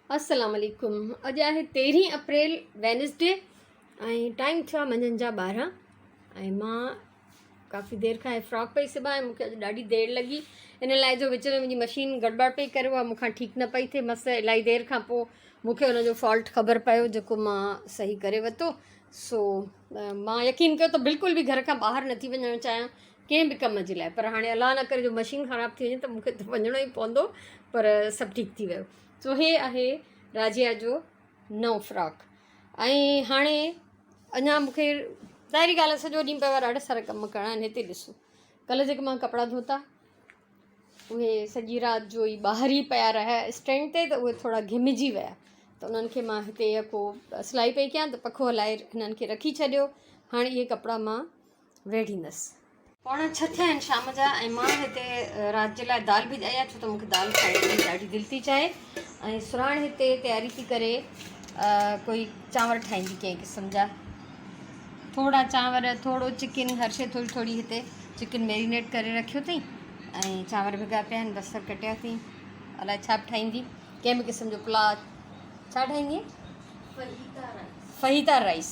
अस्सलाम वालेकुम। अॼु आहे 13 अप्रैल वेनसडे ऐं टाइम थिया मंझंदि जा 12 ऐं मां काफ़ी देरि खां फ्रॉक पई सिबां ऐं मूंखे अॼु ॾाढी देरि लॻी इन लाइ जो विच में मुंहिंजी मशीन गड़बड़ पई करे उहा मूंखां ठीकु न पई थिए। मस्तु इलाही देरि खां पोइ मूंखे हुनजो फॉल्ट ख़बर पियो जेको मां सही करे वरितो। सो मां यकीन कयो त बिल्कुलु बि घर खां ॿाहिरि नथी वञणु चाहियां कंहिं बि कम जे लाइ, पर हाणे अलाह न करे जो मशीन ख़राबु थी वञे त मूंखे त वञिणो ई पवंदो, पर सभु ठीकु थी वियो। सो हे आहे राजिया जो नओं फ्रॉक। ऐं हाणे अञा मूंखे ज़ाहिरी ॻाल्हि आहे सॼो ॾींहुं पियो आहे, ॾाढा सारा कम करणा आहिनि। हिते ॾिसो, कल्ह जेके मां कपिड़ा धोता उहे सॼी राति जो ई ॿाहिरि ई पिया रहिया स्टैंड ते, त उहे थोरा घिमिजी विया, त उन्हनि खे मां हिते को सिलाई पई कयां त पखो हलाए हिननि खे रखी छॾियो। हाणे इहे कपिड़ा मां वेढ़ींदसि। 5:45 थिया आहिनि शाम जा ऐं मां हिते राति जे लाइ दाल बि ॼाया, छो त मूंखे दाल खाइण जी ॾाढी दिलि थी चाहे। ऐं सुराण हिते तयारी थी करे कोई चांवर ठाहींदी कंहिं क़िस्म जा, थोरा चांवर, थोरो चिकन, हर शइ थोरी थोरी। हिते चिकन मैरिनेट करे रखियो अथई ऐं चांवर भिगा पिया आहिनि, बसर कटिया अथई, अलाए छा बि ठाहींदी कंहिं बि क़िस्म जो पुलाव। छा ठाहींदी? Fajita rice.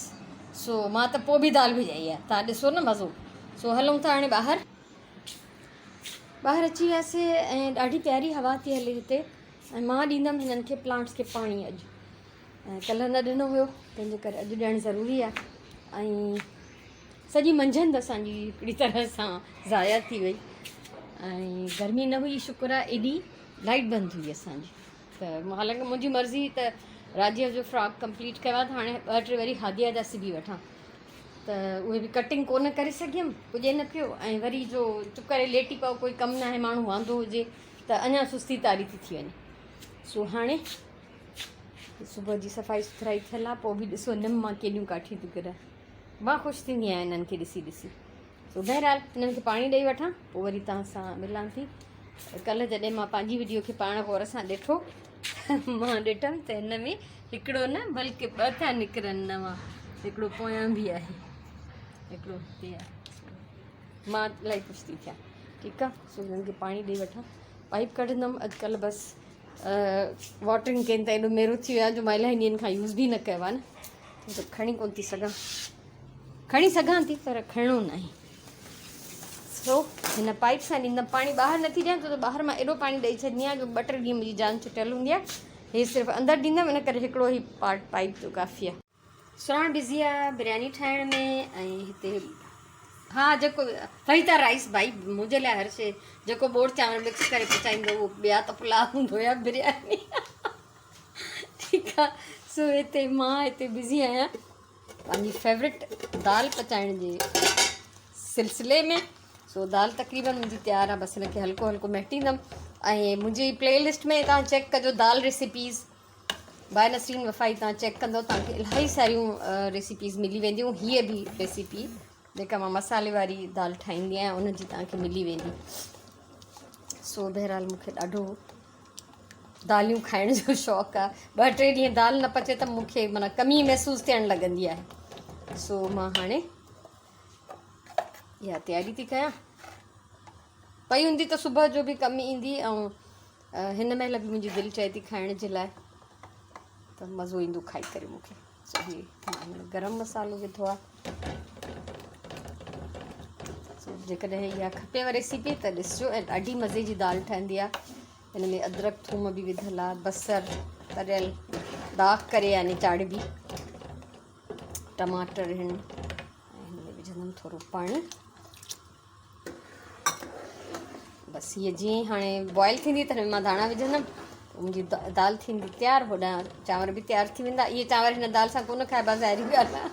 सो मां त पोइ बि दाल बि ॼाई आहे, तव्हां ॾिसो न मज़ो। सो हलूं था हाणे ॿाहिरि अची वियासीं ऐं ॾाढी प्यारी हवा थी हले हिते। ऐं मां ॾींदमि हिननि खे प्लांट्स खे पाणी अॼु, ऐं कल्ह न ॾिनो हुयो तंहिंजे करे अॼु ॾियणु ज़रूरी आहे। ऐं सॼी मंझंदि असांजी हिकिड़ी तरह सां ज़ाया थी वई ऐं गर्मी न हुई, शुक्र आहे। एॾी लाइट बंदि हुई असांजी, त हालांकि मुंहिंजी मर्ज़ी त राजीअ जो फ्रॉक कंप्लीट कयो आहे, त हाणे 2-3 वरी हादिया जा सिबी वठां, त उहे बि कटिंग कोन करे सघियमि, पुॼे न पियो। ऐं वरी जो चुप करे लेटी पियो, कोई कमु न आहे, माण्हू वांदो हुजे त अञा सुस्ती तारी थी वञे। सो हाणे सुबुह जी सफ़ाई सुथराई थियल आहे, पोइ बि ॾिसो निम मां केॾियूं काठियूं थी किरनि। मां ख़ुशि थींदी आहियां इन्हनि खे ॾिसी ॾिसी। सो बहरहाल हिननि खे पाणी ॾेई वठां, पोइ वरी तव्हां सां मिलां थी। कल्ह जॾहिं मां पंहिंजी वीडियो खे पाण गौर सां ॾिठो मां ॾिठमि त हिन में हिकिड़ो न बल्कि 2 था निकिरनि नवां, हिकिड़ो पोयां बि आहे, हिकिड़ो हिते आहे। मां इलाही ख़ुशि थी थियां। ठीकु आहे, सो हिननि खे पाणी ॾेई वठां, पाइप कढंदमि। अॼुकल्ह बसि वाटरिंग केन त एॾो मेरो थी वियो आहे जो मां इलाही ॾींहंनि खां यूज़ बि न कयो आहे न, त खणी कोन थी सघां, खणी सघां थी पर खणणो न आहे। सो हिन पाइप सां ॾींदमि पाणी, ॿाहिरि नथी ॾियां छो त ॿाहिरि मां एॾो पाणी ॾेई छॾंदी आहियां जो 2-3 ॾींहं मुंहिंजी जान छुटियल हूंदी आहे। हे सिर्फ़ु अंदरि ॾींदमि, इन करे हिकिड़ो ई पार्ट पाइप जो काफ़ी आहे। सुराण बिज़ी आहे बिरयानी ठाहिण में, ऐं हिते हा जेको फहीता राइस, भाई मुंहिंजे लाइ हर शइ, जेको बोर चांवर मिक्स करे पचाईंदो उहो, ॿिया त पुलाव हूंदो या बिरयानी ठीकु आहे। सो हिते मां हिते बिज़ी आहियां पंहिंजी फेवरेट दाल पचाइण जे सिलसिले में। सो दाल तक़रीबन मुंहिंजी तयारु आहे, बसि हिनखे हल्को हल्को महिटींदमि। ऐं मुंहिंजी प्लेलिस्ट में तव्हां चेक कजो दाल रेसिपीज़ बाय नसरीन वफ़ाई, तव्हां चेक कंदो तव्हांखे इलाही सारियूं रेसिपीज़ मिली वेंदियूं। हीअ बि रेसिपी जेका मां मसाले वारी दाल ठाहींदी आहियां उनजी तव्हांखे मिली वेंदी। सो बहरहाल मूंखे ॾाढो दालियूं खाइण जो शौक़ु आहे। 2-3 ॾींहं दाल न पचे त मूंखे माना कमी महसूसु थियणु लॻंदी आहे। सो मां हाणे इहा तयारी थी कयां, पई हूंदी त सुबुह जो बि कमु ईंदी, ऐं हिन महिल बि मुंहिंजी दिलि चए थी खाइण जे लाइ, त मज़ो ईंदो खाई करे मूंखे। सो ही मां गरम मसालो विधो आहे। जेकॾहिं इहा खपेव रेसिपी त ॾिसिजो, ऐं ॾाढी मज़े जी दाल ठहंदी आहे। हिन में अदरक थूम बि विधियलु आहे, बसर तरियल दाग करे यानी चाढ़बी, टमाटर आहिनि, ऐं हिन में विझंदमि थोरो पाणी। बसि हीअ जीअं हाणे बॉइल थींदी त हिन में मां धाणा विझंदमि, मुंहिंजी दाल थींदी तयारु, होॾां चांवर बि तयारु थी वेंदा। इहे चांवर हिन दाल सां कोन खाइबा, ज़ाहिरी ॻाल्हि आहे,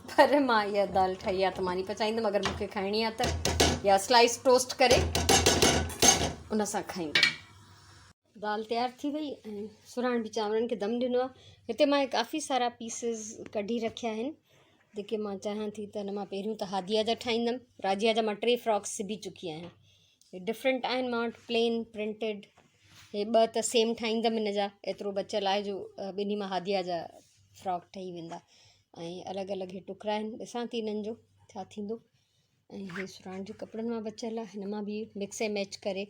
पर मां इहा दाल ठाही आहे त मां नहीं पचाईंदमि। अगरि मूंखे खाइणी आहे त या स्लाइस टोस्ट करे उन सां खाईंदमि। दाल तयारु थी वई ऐं सुराण बि चांवरनि खे दम ॾिनो आहे। हिते मां काफ़ी सारा पीसिस कढी रखिया आहिनि जेके मां चाहियां थी त हिन मां पहिरियों त हादिया जा ठाहींदमि। राजिया जा मां 3 फ्रॉक्स सिबी चुकी आहियां, हे डिफरेंट आहिनि, मां प्लेन प्रिंटेड, हे 2 त सेम ठाहींदमि। हिन जा एतिरो बचियलु आहे जो ॿिन्ही मां हादिया जा फ्रॉक ठही वेंदा, ऐं अलॻि अलॻि हे टुकड़ा आहिनि, ॾिसां थी हिननि जो छा थींदो। ऐं हे सुराण जो कपिड़नि मां बचियलु आहे, हिन मां बि मिक्स ऐं मैच करे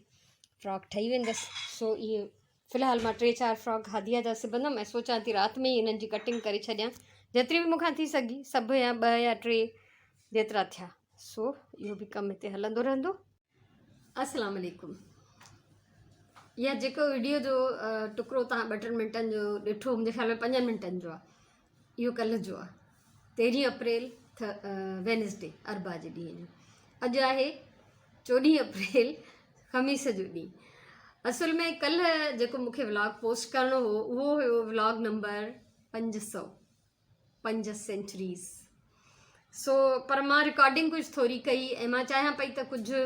फ्रॉक ठही वेंदसि। सो इहे फ़िलहाल मां 3-4 फ्रॉक हादिया जा सिबंदमि ऐं सोचां थी राति में ई इन्हनि जी कटिंग करे छॾियां, जेतिरी बि मूंखां थी सघी, सभु या 2 या 3 जेतिरा थिया। सो इहो बि कमु हिते हलंदो रहंदो। अस्सलाम वालेकुम। इहा जेको वीडियो जो टुकड़ो तव्हां 2-3 मिंटनि जो ॾिठो, मुंहिंजे ख़्याल में 5 मिंटनि जो आहे, इहो कल्ह जो आहे, 13 अप्रैल वेनसडे, अरबा जे ॾींहं जो। अॼु आहे 14 अप्रैल, ख़मीस जो ॾींहुं। असल में कल्ह जेको मूंखे व्लॉग पोस्ट करिणो हो उहो हुयो व्लॉग नंबर 500, 5 सेंचुरीज़। सो पर मां रिकॉर्डिंग कुझु थोरी कई ऐं मां चाहियां पई त कुझु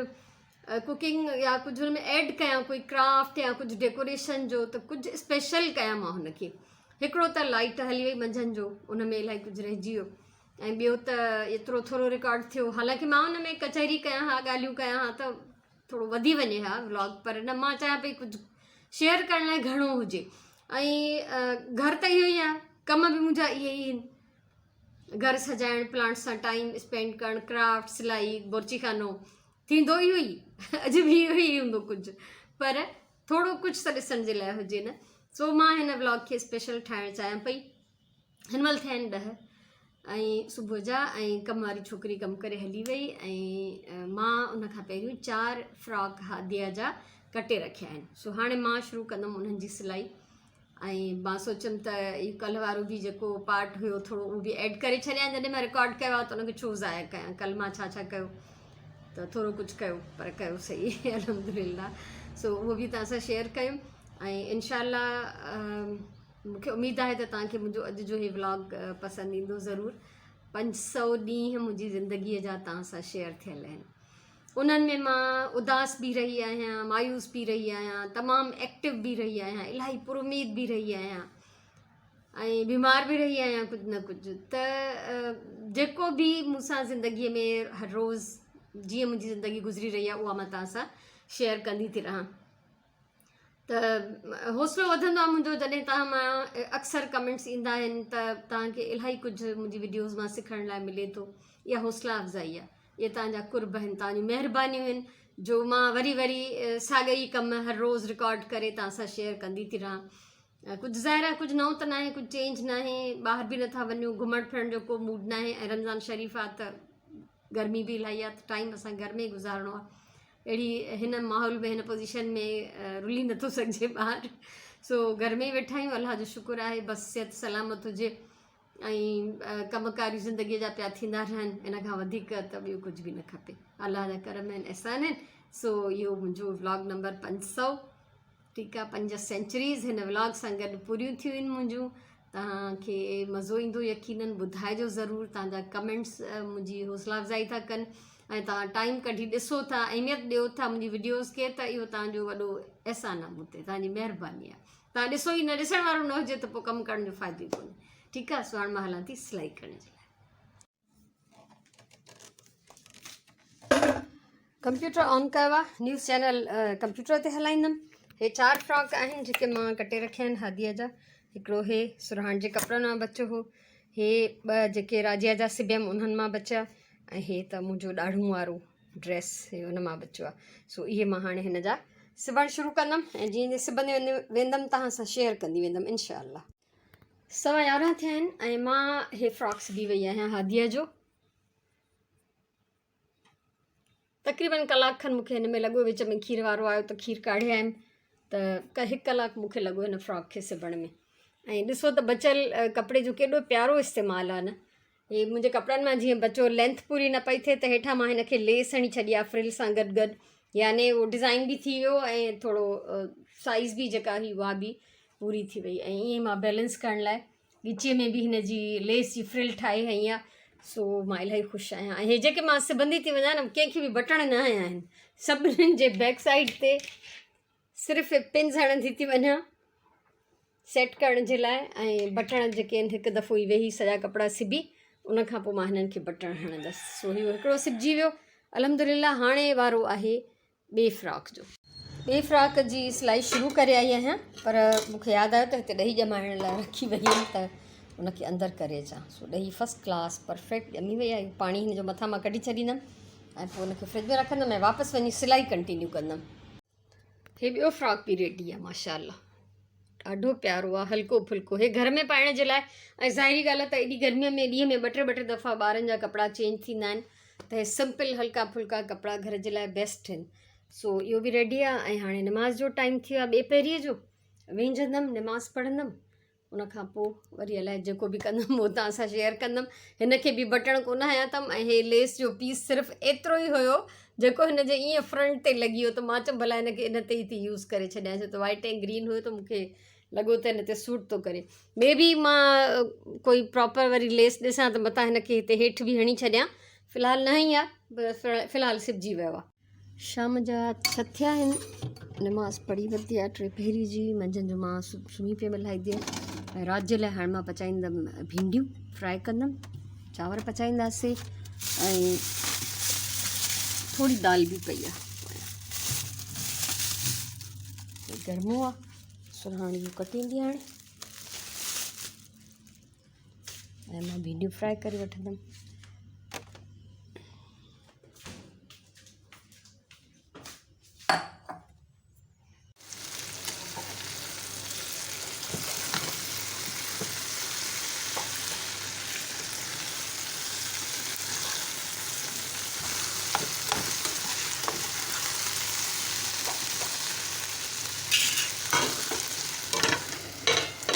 कुकिंग या कुझु हुन में ऐड कयां, कोई क्राफ्ट या कुझु डेकोरेशन जो, त कुझु स्पेशल कयां मां हुनखे। हिकिड़ो त लाइट हली वई मंझंदि जो, उन में इलाही कुझु रहिजी वियो, ऐं ॿियो त एतिरो थोरो रिकॉर्ड थियो। हालांकि मां हुन में कचहरी कयां हा, ॻाल्हियूं कयां हा, त थोरो वधी वञे हा व्लॉग, पर न, मां चाहियां पई कुझु शेयर करण लाइ घणो हुजे। ऐं घर त इहो ई आहे, कम बि मुंहिंजा इहे ई आहिनि, घर सजाइण, प्लांट सां टाइम स्पेंड करणु, क्राफ्ट, सिलाई, बुर्चिखानो, थींदो इहो ई अॼु बि इहो ई हूंदो कुझु, पर थोरो कुझु त ॾिसण जे लाइ हुजे न। सो मां हिन व्लॉग खे स्पेशल ठाहिणु चाहियां पई। हिन महिल थिया आहिनि 10 ऐं सुबुह जा, ऐं कम वारी छोकिरी कमु करे हली वई, ऐं मां उन खां पहिरियों 4 फ्रॉक हादिया जा कटे रखिया आहिनि। सो हाणे मां शुरू कंदमि उन्हनि जी सिलाई। ऐं मां सोचियमि त इहो कल्ह वारो बि जेको पार्ट हुयो थोरो उहो बि ऐड करे छॾियां, जॾहिं मां रिकॉर्ड कयो आहे त उनखे छो ज़ाया कयां। कल्ह मां छा छा कयो, त थोरो कुझु कयो, पर कयो सही अल्हम्दुलिल्लाह। सो उहो बि तव्हां सां शेयर कयूं, ऐं इंशाअल्लाह मूंखे उमेदु आहे त तव्हांखे मुंहिंजो अॼु जो इहो व्लॉग पसंदि ईंदो ज़रूरु। 500 ॾींहं मुंहिंजी ज़िंदगीअ जा तव्हां सां शेयर थियल आहिनि। उन्हनि में मां उदास बि रही आहियां, मायूस बि रही आहियां, तमामु एक्टिव बि रही आहियां, इलाही पुरुमीद बि रही आहियां, ऐं बीमार बि रही आहियां कुझु न कुझु। त जेको बि मूंसां ज़िंदगीअ में हर रोज़ु जीअं मुंहिंजी ज़िंदगी गुज़री रही आहे, उहा मां तव्हां सां शेयर कंदी थी रहां। त हौसलो वधंदो आहे मुंहिंजो जॾहिं तव्हां मां अक्सर कमेंट्स ईंदा आहिनि त तव्हांखे इलाही कुझु मुंहिंजी वीडियोज़ मां सिखण लाइ मिले थो। इहा हौसला अफ़ज़ाई आहे, इहे तव्हांजा कुर्ब आहिनि, तव्हांजूं महिरबानियूं आहिनि, जो मां वरी वरी साॻा ई कम हर रोज़ु रिकॉर्ड करे तव्हां सां शेयर कंदी थी रहां। कुझु ज़ाहिर आहे, कुझु नओं त न आहे, कुझु चेंज न आहे, ॿाहिरि बि नथा वञूं, घुमण फिरण जो को मूड न आहे, ऐं रमज़ान शरीफ़ आहे त गर्मी बि इलाही आहे, त टाइम असां घर में ई गुज़ारिणो आहे। अहिड़ी हिन माहौल में, हिन पोज़ीशन में रुली नथो सघिजे ॿाहिरि। सो घर में ई वेठा आहियूं, अलाह जो शुक्र आहे, बसि सिहत सलामत हुजे ऐं कमकारी ज़िंदगीअ जा पिया थींदा रहनि, इन खां वधीक त ॿियो कुझु बि न खपे। अलाह जा करम आहिनि, अहसान आहिनि। सो इहो मुंहिंजो व्लॉग नंबर 500, ठीकु आहे, 5 सेंचुरीज़ हिन व्लॉग सां गॾु पूरियूं थियूं आहिनि मुंहिंजूं। तव्हांखे मज़ो ईंदो यकीनन, ॿुधाइजो ज़रूरु, तव्हांजा कमेंट्स मुंहिंजी हौसला अफ़ज़ाई था कनि, ऐं तव्हां टाइम कढी ॾिसो था, अहमियत ॾियो था मुंहिंजी वीडियोज़ खे, त इहो तव्हांजो वॾो अहसान आहे मूं ते, तव्हांजी महिरबानी आहे। तव्हां ॾिसो ई न, ॾिसण वारो न हुजे त पोइ कमु करण जो फ़ाइदो ई कोन्हे। ठीकु आहे, सो हाणे मां हलां थी सिलाई करण जे लाइ। कंप्यूटर ऑन कयो आहे, न्यूज़ चैनल कंप्यूटर ते हलाईंदमि। हे 4 फ्रॉक आहिनि जेके मां कटे रखिया आहिनि हादिया जा। हिकिड़ो हे सुरहाण जे कपिड़नि मां बचियो हो, हे 2 जेके राजिया जा सिबियमि उन्हनि मां बचिया, ऐं हे त मुंहिंजो ॾाढ़ूं वारो ड्रेस, हे हुन मां बचियो आहे। सो इहे मां हाणे हिन जा सिबणु शुरू कंदमि, ऐं जीअं सिबंदी वेंदमि तव्हां सां शेयर कंदी वेंदमि इंशाअल्लाह। 11:15 थिया आहिनि, ऐं मां हे फ्रॉक सिबी वई आहियां हादिया जो। तक़रीबन कलाक खनि मूंखे हिन में लॻो, विच में खीर वारो आयो त खीर काढ़े आयमि, त 1 कलाक मूंखे लॻो हिन फ्रॉक खे सिबण में। ऐं ॾिसो त बचियल कपिड़े जो केॾो प्यारो इस्तेमालु आहे न। हे मुंहिंजे कपिड़नि मां जीअं बचो, लेंथ पूरी न पई थिए त हेठां मां हिन खे लेस हणी छॾी आहे फ्रिल सां गॾु गॾु, याने उहो डिज़ाइन बि थी वियो, ऐं थोरो साइज़ बि जेका हुई उहा बि पूरी थी वई। ऐं ईअं मां बैलेंस करण लाइ ॻिचीअ में बि हिन जी लेस जी फ्रिल ठाहे हई आहे। सो मां इलाही ख़ुशि आहियां। ऐं हे जेके मां सिबंदी थी वञा न, कंहिंखे बि बटण न आया आहिनि, सभिनीनि जे बैक साइड ते सिर्फ़ु पिन्स हणंदी थी वञा सेट करण जे लाइ, ऐं बटण जेके आहिनि हिकु दफ़ो ई वेही सॼा कपिड़ा सिबी, उन खां पोइ मां हिननि खे बटण हणंदसि। सो इहो हिकिड़ो सिबजी वियो अल्हम्दुलिल्लाह। हाणे वारो आहे ॿिए फ्रॉक जो। ॿिए फ्रॉक जी सिलाई शुरू करे आई आहियां, पर मूंखे यादि आयो त हिते ॾही ॼमाइण लाइ रखी वई हुयमि, त उनखे अंदरि करे अचां। सो ॾही फस्ट क्लास परफेक्ट ॼमी वई आहे। पाणी हिन जो मथां मां कढी छॾींदमि, ऐं पोइ उनखे फ्रिज में रखंदमि, ऐं वापसि वञी सिलाई कंटिन्यू कंदमि। हे ॿियो फ्रॉक बि रेडी आहे माशाअल्लाह। ॾाढो प्यारो आहे, हल्को फुल्को, हे घर में पाइण जे लाइ। ऐं ज़ाहिरी ॻाल्हि आहे त एॾी गर्मीअ में ॾींहं में ॿ टे दफ़ा ॿारनि जा कपिड़ा चेंज थींदा आहिनि, त हे सिंपल हल्का फुल्का कपिड़ा घर जे लाइ बेस्ट आहिनि। सो इहो बि रेडी आहे। ऐं हाणे निमाज़ जो टाइम थी वियो आहे, ॿिए पहिरीं जो वेंझंदमि, निमाज़ पढ़ंदमि, उनखां पोइ वरी अलाए जेको बि कंदमि उहो तव्हां सां शेयर कंदमि। हिन खे बि बटण कोन हयां अथमि, ऐं हे लेस जो पीस सिर्फ़ु एतिरो ई हुयो जेको हिन जे ईअं फ्रंट ते लॻी वियो, त मां चयमि भला हिन खे इन ते ई थी यूज़ करे छॾियां, छो त वाइट ऐं ग्रीन हुयो त मूंखे लॻो त हिन ते सूट थो करे। मे बी मां कोई प्रॉपर वरी लेस ॾिसां त मथां हिन खे हिते हेठि बि हणी छॾियां, फ़िलहालु न ई आहे, फ़िलहालु सिबजी वियो आहे। शाम जा 6 थिया आहिनि, निमाज़ पढ़ी वरिती आहे 3 पहिरीं जी। मंझंदि जो मां सुम्ही पियमि इलाही देरि। ऐं राति जे लाइ हाणे मां पचाईंदमि भिंडियूं, फ्राए कंदमि, चांवर पचाईंदासीं, ऐं थोड़ी दाल भी पई आहे। गर्मो आहे, सुहाणी इहो कटींदी हाणे, ऐं मां भिंडियूं फ्राए करे वठंदमि।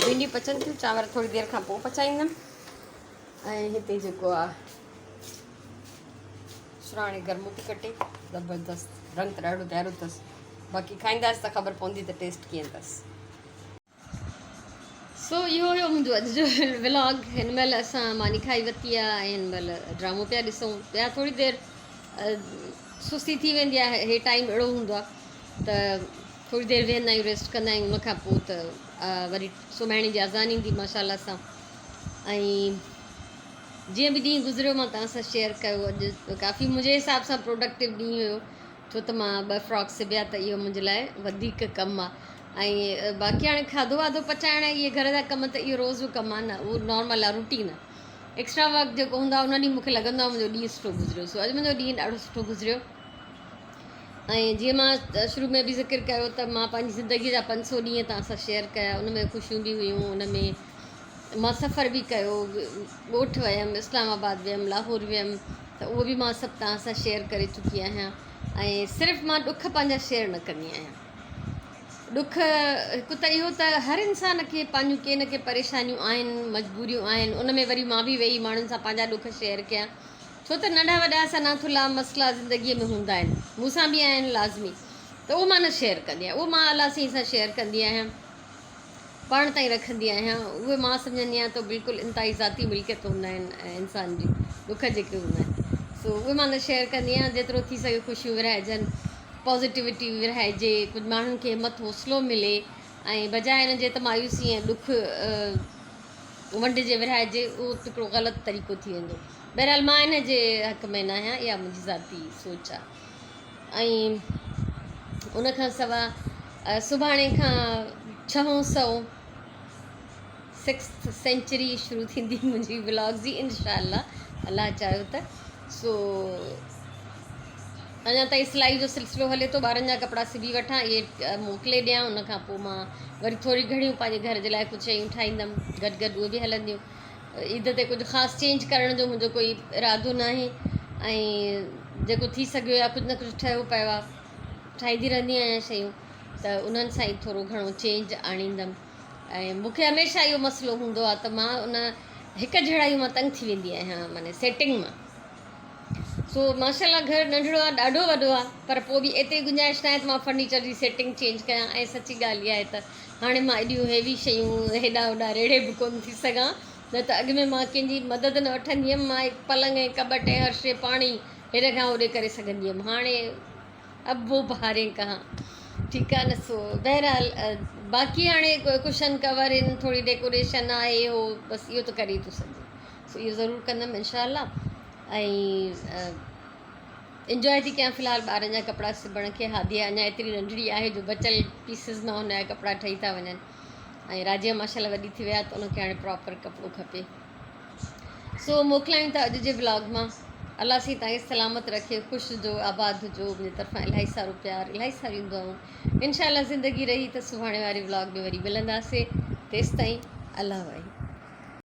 भिंडी पचनि थियूं, चांवर थोड़ी देरि खां पोइ पचाईंदमि। ऐं हिते जेको आहे सुहाणे गर्मो थी कटे, ज़बरदस्त, रंग त ॾाढो प्यारो अथसि। बाक़ी खाईंदासीं त ख़बर पवंदी त टेस्ट कीअं अथसि। सो इहो हुयो मुंहिंजो अॼु जो व्लॉग। हिन महिल असां मानी खाई वरिती आहे, ऐं हिन महिल ड्रामो पिया ॾिसूं पिया। थोड़ी देरि सुस्ती थी वेंदी आहे, हे टाइम अहिड़ो हूंदो आहे त थोड़ी देरि वेहंदा आहियूं, रेस्ट कंदा आहियूं, उनखां पोइ त वरी सुम्हण जी अज़ान ईंदी माशाल्लाह सां। ऐं जीअं बि ॾींहुं गुज़रियो मां तव्हां सां शेयर कयो। अॼु काफ़ी मुंहिंजे हिसाब सां प्रोडक्टिव ॾींहुं हुयो, छो त मां 2 फ्रॉक सिबिया, त इहो मुंहिंजे लाइ वधीक कमु आहे। ऐं बाक़ी हाणे खाधो वाधो पचाइण, इहे घर जा कम त इहो रोज़ जो कमु आहे न, उहो नॉर्मल आहे, रूटीन आहे। एक्स्ट्रा वर्क जेको हूंदो आहे उन ॾींहुं मूंखे लॻंदो आहे मुंहिंजो ॾींहुं सुठो गुज़रियो। सो अॼु मुंहिंजो ॾींहुं ॾाढो सुठो गुज़रियो। ऐं जीअं मां शुरू में बि ज़िक्र कयो त मां पंहिंजी ज़िंदगीअ जा 500 ॾींहं तव्हां सां शेयर कया, उन में ख़ुशियूं बि हुयूं, उन में मां सफ़र बि कयो, ॻोठु वियमि, इस्लामाबाद वियमि, लाहौर वियमि, त उहो बि मां सभु तव्हां सां शेयर करे चुकी आहियां। ऐं सिर्फ़ु मां ॾुख पंहिंजा शेयर न कंदी आहियां। ॾुख हिकु त इहो त हर इंसान खे पंहिंजूं के न के परेशानियूं आहिनि, मजबूरियूं आहिनि, उन में वरी मां बि वेही माण्हुनि सां पंहिंजा ॾुख शेयर कयां, छो त नंढा वॾा सनाथुला मसइला ज़िंदगीअ में हूंदा आहिनि, मूंसां बि आहिनि लाज़मी, त उहो मां न शेयर कंदी आहियां। उहो मां अलाह साईं सां शेयर कंदी आहियां, पाण ताईं रखंदी आहियां। उहे मां सम्झंदी आहियां त बिल्कुलु इंतिहाई ज़ाती मिल्कियत हूंदा आहिनि ऐं इंसान जी ॾुख जेके हूंदा आहिनि, सो उहे मां न शेयर कंदी आहियां। जेतिरो थी सघे ख़ुशियूं विरहाइजनि, पॉज़िटिविटी विरहाइजे, कुझु माण्हुनि खे हिमत हौसलो मिले, ऐं बजाए हिन जे त मायूसी ऐं ॾुख वंडिजे विरहाइजे, उहो हिकिड़ो ग़लति तरीक़ो थी वेंदो। बहरहाल मां हिन जे हक़ में न आहियां, इहा मुंहिंजी ज़ाती सोच आहे। ऐं उनखां सवाइ सुभाणे खां 600 सेंचुरी शुरू थींदी मुंहिंजी व्लॉग जी, इंशाअल्लाह, अल्लाह चाहियो त। सो अञा ताईं सिलाई जो सिलसिलो हले थो, ॿारनि जा कपिड़ा सिबी वठां, इहे मोकिले ॾियां, उनखां पोइ मां वरी थोरी घणियूं पंहिंजे घर जे लाइ कुझु शयूं ठाहींदमि, गॾु उहे बि हलंदियूं। ईद ते कुझु ख़ासि चेंज करण जो मुंहिंजो कोई इरादो न आहे, ऐं जेको थी सघियो आहे कुझु न कुझु ठहियो पियो आहे, ठाहींदी रहंदी आहियां शयूं, त उन्हनि सां ई थोरो घणो चेंज आणींदमि। ऐं मूंखे हमेशह इहो मसइलो हूंदो आहे त मां उन हिकु जहिड़ाई मां तंग थी वेंदी आहियां, माने सेटिंग मां। सो माशाल्लाह घर नंढिड़ो आहे, ॾाढो वॾो आहे, पर पोइ बि एतिरी गुंजाइश न आहे त मां फर्नीचर जी सेटिंग चेंज कयां। ऐं सची ॻाल्हि इहा आहे त हाणे मां एॾियूं हेवी शयूं हेॾा होॾा रेड़े बि कोन थी सघां, न त अॻु में मां कंहिंजी मदद न वठंदी हुअमि। मां पलंग ऐं कबट ऐं हर शइ पाणी हेॾे खां होॾे करे सघंदी हुअमि, हाणे अब वो बहारें कहाँ, ठीकु आहे न। सो बहरहाल बाक़ी हाणे कुशन कवर आहिनि, थोरी डेकोरेशन आहे, हो बसि इहो त करे थो सघे। सो इहो ज़रूरु कंदमि इंशाअल्लाह। ऐं इंजॉय थी कयां फ़िलहालु ॿारनि जा कपिड़ा सिबण खे। हादिया अञा एतिरी नंढड़ी आहे जो बचियल पीसिस मां हुनजा कपिड़ा ठही था वञनि, ऐं राजिया माशाल्लाह वॾी थी विया त उनखे हाणे प्रॉपर कपिड़ो खपे। सो मोकिलायूं था अॼु जे व्लॉग मां। अल्लाह सी तव्हांखे सलामत रखे, ख़ुशि जो आबाद हुजो, मुंहिंजे तरफ़ां इलाही सारो प्यार, इलाही सारियूं दुआऊं। इंशाअल्लाह ज़िंदगी रही त सुभाणे वारे व्लॉग में वरी मिलंदासीं। तेसिताईं अल्लाह भाई।